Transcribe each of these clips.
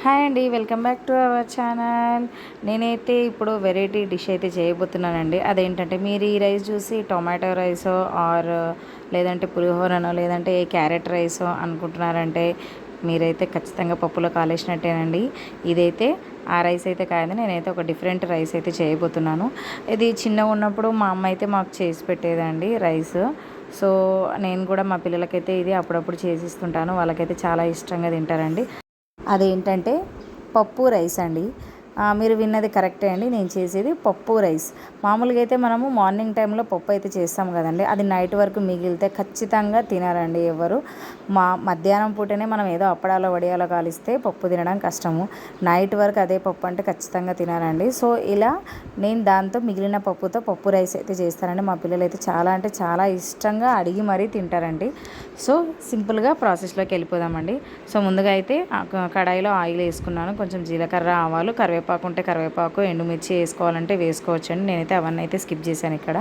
Hi అండి, welcome back to our channel. నేనైతే ఇప్పుడు వెరైటీ డిష్ అయితే చేయబోతున్నానండి. అదేంటంటే మీరు ఈ రైస్ చూసి టొమాటో రైసో ఆర్ లేదంటే పులిహోరనో లేదంటే క్యారెట్ రైసో అనుకుంటున్నారంటే మీరైతే ఖచ్చితంగా పప్పులో కాలేసినట్టేనండి. ఇదైతే ఆ రైస్ అయితే కాదండి, నేనైతే ఒక డిఫరెంట్ రైస్ అయితే చేయబోతున్నాను. ఇది చిన్నగా ఉన్నప్పుడు మా అమ్మ అయితే మాకు చేసి పెట్టేదండి రైస్. సో నేను కూడా మా పిల్లలకైతే ఇది అప్పుడప్పుడు చేసిస్తుంటాను. వాళ్ళకైతే చాలా ఇష్టంగా తింటారండి. అదేంటంటే పప్పు రైస్ అండి. మీరు విన్నది కరెక్టే అండి. నేను చేసేది పప్పు రైస్. మామూలుగా అయితే మనము మార్నింగ్ టైంలో పప్పు అయితే చేస్తాం కదండి, అది నైట్ వరకు మిగిలితే ఖచ్చితంగా తినారండి ఎవరు. మధ్యాహ్నం పూటనే మనం ఏదో అప్పడాలో వడియాలో కాలిస్తే పప్పు తినడం కష్టము. నైట్ వరకు అదే పప్పు అంటే ఖచ్చితంగా తినారండి. సో ఇలా నేను దాంతో మిగిలిన పప్పుతో పప్పు రైస్ అయితే చేస్తానండి. మా పిల్లలు అయితే చాలా అంటే చాలా ఇష్టంగా అడిగి మరీ తింటారండి. సో సింపుల్గా ప్రాసెస్లోకి వెళ్ళిపోదామండి. సో ముందుగా అయితే కడాయిలో ఆయిల్ వేసుకున్నాను. కొంచెం జీలకర్ర, ఆవాలు, కరివేపాకు ఉంటే కరివేపాకు, ఎండుమిర్చి వేసుకోవాలంటే వేసుకోవచ్చండి. నేనైతే అవన్నీ అయితే స్కిప్ చేశాను ఇక్కడ.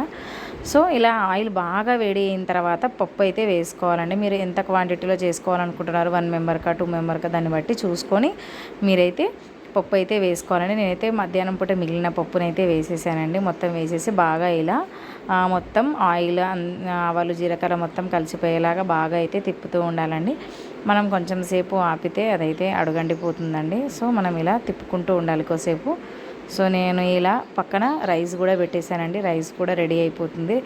సో ఇలా ఆయిల్ బాగా వేడి అయిన తర్వాత పప్పు అయితే వేసుకోవాలండి. మీరు ఎంత క్వాంటిటీలో చేసుకోవాలనుకుంటున్నారు, 1 మెంబర్కా 2 మెంబర్కా దాన్ని బట్టి చూసుకొని మీరైతే పప్పు అయితే వేసుకోవాలండి. నేనైతే మధ్యాహ్నం పూట మిగిలిన పప్పునైతే వేసేసానండి. మొత్తం వేసేసి బాగా ఇలా మొత్తం ఆయిల్, ఆవాలు, జీలకర్ర మొత్తం కలిసిపోయేలాగా బాగా అయితే తిప్పుతూ ఉండాలండి. మనం కొంచెం సేపు ఆపితే అదైతే అడుగండిపోతుందండి. సో మనం ఇలా తిప్పుకుంటూ ఉండాలి కొద్దిసేపు. సో నేను ఇలా పక్కన రైస్ కూడా పెట్టేశానండి. రైస్ కూడా రెడీ అయిపోతుంది.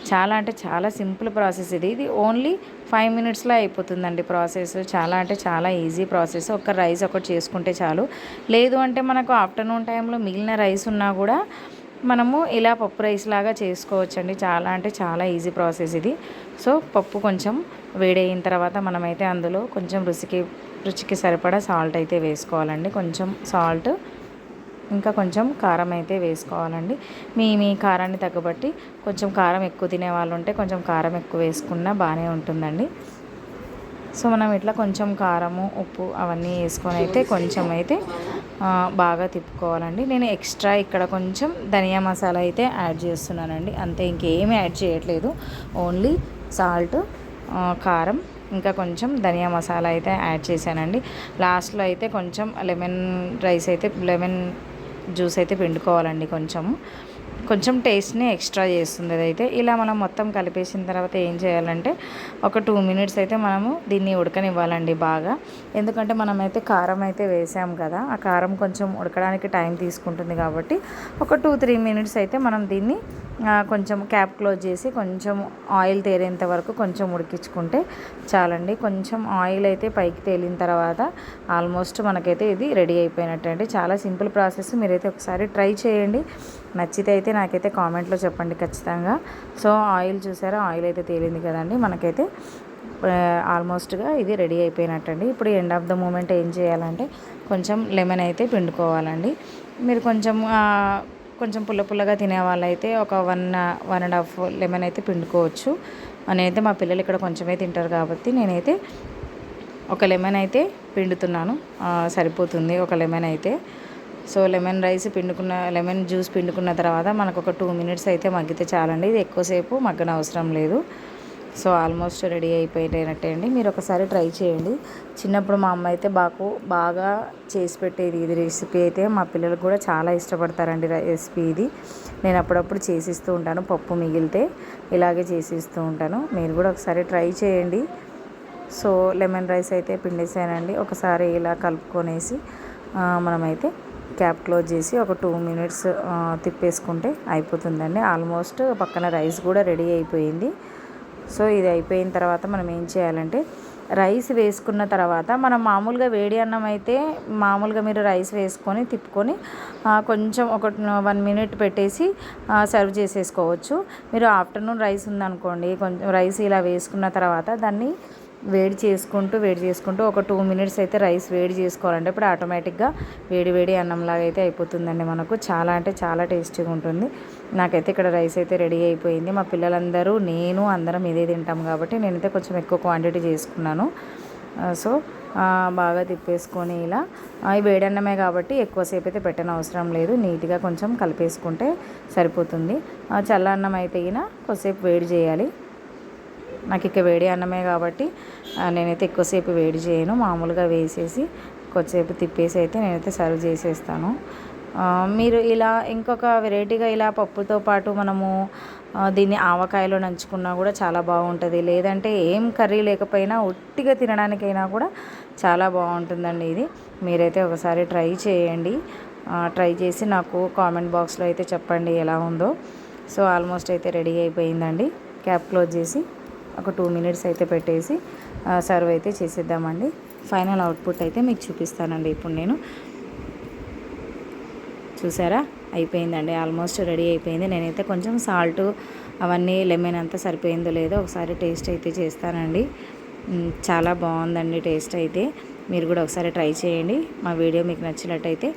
చాలా అంటే చాలా సింపుల్ ప్రాసెస్ ఇది ఓన్లీ 5 మినిట్స్లో అయిపోతుందండి ప్రాసెస్. చాలా అంటే చాలా ఈజీ ప్రాసెస్. ఒక రైస్ ఒకటి చేసుకుంటే చాలు. లేదు అంటే మనకు ఆఫ్టర్నూన్ టైంలో మిగిలిన రైస్ ఉన్నా కూడా మనము ఇలా పప్పు రైస్ లాగా చేసుకోవచ్చండి. చాలా అంటే చాలా ఈజీ ప్రాసెస్ ఇది. సో పప్పు కొంచెం వేడైన తర్వాత మనమైతే అందులో కొంచెం రుచికి సరిపడా సాల్ట్ అయితే వేసుకోవాలండి. కొంచెం సాల్ట్, ఇంకా కొంచెం కారం అయితే వేసుకోవాలండి. మీ కారాన్ని తగ్గబట్టి కొంచెం కారం ఎక్కువ తినే వాళ్ళు ఉంటే కొంచెం కారం ఎక్కువ వేసుకున్నా బాగానే ఉంటుందండి. సో మనం ఇట్లా కొంచెం కారము, ఉప్పు అవన్నీ వేసుకొని అయితే కొంచెం అయితే బాగా తిప్పుకోవాలండి. నేను ఎక్స్ట్రా ఇక్కడ కొంచెం ధనియా మసాలా అయితే యాడ్ చేస్తున్నానండి. అంతే, ఇంకేమీ యాడ్ చేయట్లేదు. ఓన్లీ సాల్ట్, కారం, ఇంకా కొంచెం ధనియా మసాలా అయితే యాడ్ చేశానండి. లాస్ట్లో అయితే కొంచెం లెమన్ జ్యూస్ అయితే పిండుకోవాలండి. కొంచెం టేస్ట్ని ఎక్స్ట్రా చేస్తుంది అదైతే. ఇలా మనం మొత్తం కలిపేసిన తర్వాత ఏం చేయాలంటే ఒక 2 మినిట్స్ అయితే మనము దీన్ని ఉడకనివ్వాలండి బాగా. ఎందుకంటే మనమైతే కారం అయితే వేసాం కదా, ఆ కారం కొంచెం ఉడకడానికి టైం తీసుకుంటుంది కాబట్టి ఒక 2-3 మినిట్స్ అయితే మనం దీన్ని కొంచెం క్యాప్ క్లోజ్ చేసి కొంచెం ఆయిల్ తేలేంత వరకు కొంచెం ఉడికించుకుంటే చాలండి. కొంచెం ఆయిల్ అయితే పైకి తేలిన తర్వాత ఆల్మోస్ట్ మనకైతే ఇది రెడీ అయిపోయినట్టు అండి. చాలా సింపుల్ ప్రాసెస్. మీరైతే ఒకసారి ట్రై చేయండి. నచ్చితే అయితే నాకైతే కామెంట్లో చెప్పండి ఖచ్చితంగా. సో ఆయిల్ చూసారా, ఆయిల్ అయితే తేలింది కదండి. మనకైతే ఆల్మోస్ట్గా ఇది రెడీ అయిపోయినట్టండి. ఇప్పుడు ఎండ్ ఆఫ్ ద మూమెంట్ ఏం చేయాలంటే కొంచెం లెమన్ అయితే పిండుకోవాలండి. మీరు కొంచెం పుల్లగా తినే వాళ్ళైతే ఒక 1.5 లెమన్ అయితే పిండుకోవచ్చు. నేనైతే మా పిల్లలు ఇక్కడ కొంచెమే తింటారు కాబట్టి నేనైతే ఒక లెమన్ అయితే పిండుతున్నాను, సరిపోతుంది ఒక లెమన్ అయితే. సో లెమన్ జ్యూస్ పిండుకున్న తర్వాత మనకు ఒక 2 మినిట్స్ అయితే మగ్గితే చాలండి. ఇది ఎక్కువసేపు మగ్గనవసరం లేదు. సో ఆల్మోస్ట్ రెడీ అయిపోయినట్టే అండి. మీరు ఒకసారి ట్రై చేయండి. చిన్నప్పుడు మా అమ్మ అయితే బాగా చేసి పెట్టేది ఇది రెసిపీ అయితే. మా పిల్లలకు కూడా చాలా ఇష్టపడతారండి రెసిపీ ఇది. నేను అప్పుడప్పుడు చేసిస్తూ ఉంటాను. పప్పు మిగిలితే ఇలాగే చేసిస్తూ ఉంటాను. మీరు కూడా ఒకసారి ట్రై చేయండి. సో లెమన్ రైస్ అయితే పిండేసానండి. ఒకసారి ఇలా కలుపుకొనేసి మనమైతే క్యాప్ క్లోజ్ చేసి ఒక 2 మినిట్స్ తిప్పేసుకుంటే అయిపోతుందండి. ఆల్మోస్ట్ పక్కన రైస్ కూడా రెడీ అయిపోయింది. సో ఇది అయిపోయిన తర్వాత మనం ఏం చేయాలంటే రైస్ వేసుకున్న తర్వాత మనం మామూలుగా వేడి అన్నం అయితే మామూలుగా మీరు రైస్ వేసుకొని తిప్పుకొని కొంచెం ఒక 1 మినిట్ పెట్టేసి సర్వ్ చేసేసుకోవచ్చు. మీరు ఆఫ్టర్నూన్ రైస్ ఉందనుకోండి, కొంచెం రైస్ ఇలా వేసుకున్న తర్వాత దాన్ని వేడి చేసుకుంటూ ఒక 2 మినిట్స్ అయితే రైస్ వేడి చేసుకోవాలంటే ఇప్పుడు ఆటోమేటిక్గా వేడి అన్నంలాగా అయితే అయిపోతుందండి. మనకు చాలా అంటే చాలా టేస్టీగా ఉంటుంది. నాకైతే ఇక్కడ రైస్ అయితే రెడీ అయిపోయింది. మా పిల్లలందరూ అందరం ఇదే తింటాం కాబట్టి నేనైతే కొంచెం ఎక్కువ క్వాంటిటీ చేసుకున్నాను. సో బాగా తిప్పేసుకొని ఇలా వేడన్నమే కాబట్టి ఎక్కువసేపు అయితే పెట్టనవసరం లేదు. నీట్గా కొంచెం కలిపేసుకుంటే సరిపోతుంది. చల్లన్నం అయితే కొద్దిసేపు వేడి చేయాలి. నాకు ఇక వేడి అన్నమే కాబట్టి నేనైతే ఎక్కువసేపు వేడి చేయను. మామూలుగా వేసేసి కొద్దిసేపు తిప్పేసి అయితే నేనైతే సర్వ్ చేసేస్తాను. మీరు ఇలా ఇంకొక వెరైటీగా ఇలా పప్పుతో పాటు మనము దీన్ని ఆవకాయలో నంచుకున్నా కూడా చాలా బాగుంటుంది. లేదంటే ఏం కర్రీ లేకపోయినా ఉట్టిగా తినడానికైనా కూడా చాలా బాగుంటుందండి ఇది. మీరైతే ఒకసారి ట్రై చేయండి. ట్రై చేసి నాకు కామెంట్ బాక్స్లో అయితే చెప్పండి ఎలా ఉందో. సో ఆల్మోస్ట్ అయితే రెడీ అయిపోయిందండి. క్యాప్ క్లోజ్ చేసి ఒక 2 మినిట్స్ అయితే పెట్టేసి సర్వ్ అయితే చేసేద్దామండి. ఫైనల్ అవుట్పుట్ అయితే మీకు చూపిస్తానండి ఇప్పుడు నేను. చూసారా, అయిపోయిందండి, ఆల్మోస్ట్ రెడీ అయిపోయింది. నేనైతే కొంచెం సాల్ట్ అవన్నీ లెమన్ అంతా సరిపోయిందో లేదో ఒకసారి టేస్ట్ అయితే చేస్తానండి. చాలా బాగుందండి టేస్ట్ అయితే. మీరు కూడా ఒకసారి ట్రై చేయండి. మా వీడియో మీకు నచ్చినట్టయితే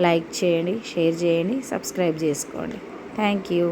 లైక్ చేయండి, షేర్ చేయండి, సబ్స్క్రైబ్ చేసుకోండి. Thank you.